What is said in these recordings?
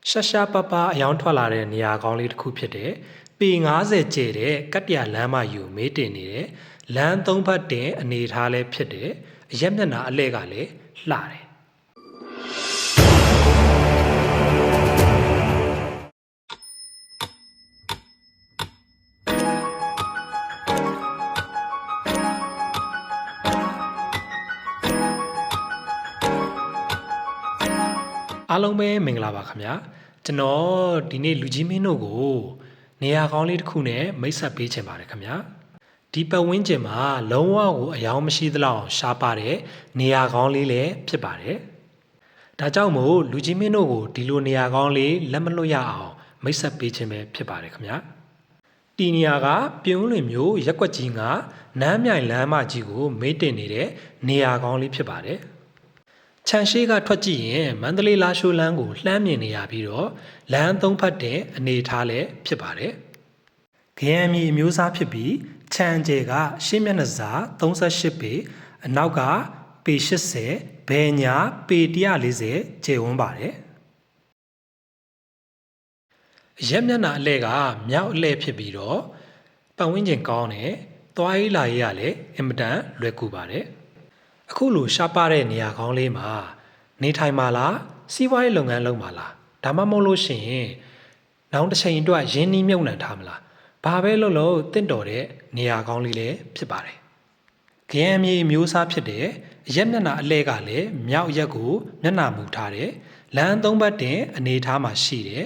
ရှာရှာပပအယောင်ထွက်လာတဲ့နေရာကောင်းလေးတစ်ခုဖြစ်တဲ့ပေ90ကျဲတဲ့ကတ္တရလမ်းမယူမေးတင်နေတဲ့လမ်းသုံးဖက်တင်အနေထားလဲဖြစ်တဲ့အရက်မျက်နှာအလဲကလည်းလှတယ်အားလုံးပဲမင်္ဂလာပါခင်ဗျာကျွန်တော်ဒီနေ့လူကြီးမင်းတို့ကိုနေရာကောင်းလေးတစ်ခုနဲ့မိတ်ဆက်ပေးချင်ပါတယ်ခင်ဗျာဒီပတ်ဝန်းကျင်မှာလုံးဝကိုအယောင်မရှိသလောက်ရှားပါတဲ့နေရာကောင်းလေးလည်းဖြစ်ပါတယ်ဒါကြောင့်မို့လူကြီးမင်းတို့ကိုဒီလိုနေရာကောင်းလေးလက်မလွတ်ရအောင်မိတ်ဆက်ပေးခြင်းပဲဖြစ်ပါတယ်ခင်ဗျာဒီနေရာကပြုံးလွင်မျိုးရက်ွက်ကြီးကနမ်းမြိုင်လမ်းမကြီးကိုမေးတင်နေတဲ့နေရာကောင်းလေးဖြစ်ပါတယ်ခြံရှိကထွက်ကြည့်ရင်မန္တလေးလာရှိုးလမ်းကိုလှမ်းမြင်နေရပြီးတော့လမ်းသုံးဖက်တဲ့အနေထားလည်းဖြစ်ပါတယ်။ခရမ်းမြေအမျိုးအစားဖြစ်ပြီးခြံကျဲကရှေ့မျက်နှာစာ38ပေအနောက်ကပေ80ဘယ်ညာပေ140ကျယ်ဝန်းပါတယ်။ရက်မျက်နှာအလဲကမြောက်အလဲဖြစ်ပြီးတော့ပတ်ဝန်းကျင်ကောင်းတယ်။သွားရေးလာရေးကလည်းအင်မတန်လွယ်ကူပါတယ်။အခုလိုရှားပါတဲ့နေရာကောင်းလေးမှာနေထိုင်ပါလားစီးပွားရေးလုပ်ငန်းလုပ်ပါလားဒါမှမဟုတ်လို့ရှိရင်နောက်တစ်ချိန်အတွက်ရင်းနှီးမြှုပ်နှံထားမလားဘာပဲလုပ်လို့တင့်တော်တဲ့နေရာကောင်းလေးလည်းဖြစ်ပါတယ်ခရမ်းမြေမျိုးစားဖြစ်တဲ့ရက်မျက်နှာအလဲကလည်းမြောက်ရက်ကိုမျက်နှာမူထားတဲ့လမ်းသုံးဘက်တင်အနေထားမှာရှိတယ်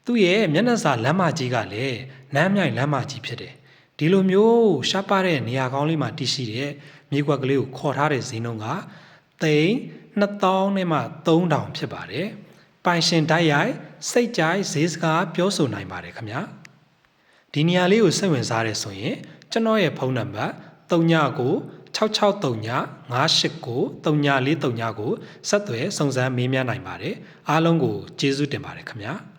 သူ့ရဲ့မျက်နှာစာလမ်းမကြီးကလည်းနမ်းမြိုင်လမ်းမကြီးဖြစ်တယ်ဒီလိုမျိုးရှားပါတဲ့နေရာကောင်းလေးမှာတည်ရှိတဲ့မြေကွက်ကလေးကိုခေါ်ထားတဲ့ဈေးနှုန်းက2000နဲ့မှ3000ဖြစ်ပါတယ်။ပိုင်ရှင်တိုက်ရိုက်စိတ်ကြိုက်ဈေးစကားပြောဆိုနိုင်ပါတယ်ခင်ဗျာ။ဒီနေရာလေးကိုစိတ်ဝင်စားတယ်ဆိုရင်ကျွန်တော်ရဲ့ဖုန်းနံပါတ်39663958934339ကိုဆက်သွယ်စုံစမ်းမေးမြန်းနိုင်ပါတယ်။အားလုံးကိုကျေးဇူးတင်ပါတယ်ခင်ဗျာ။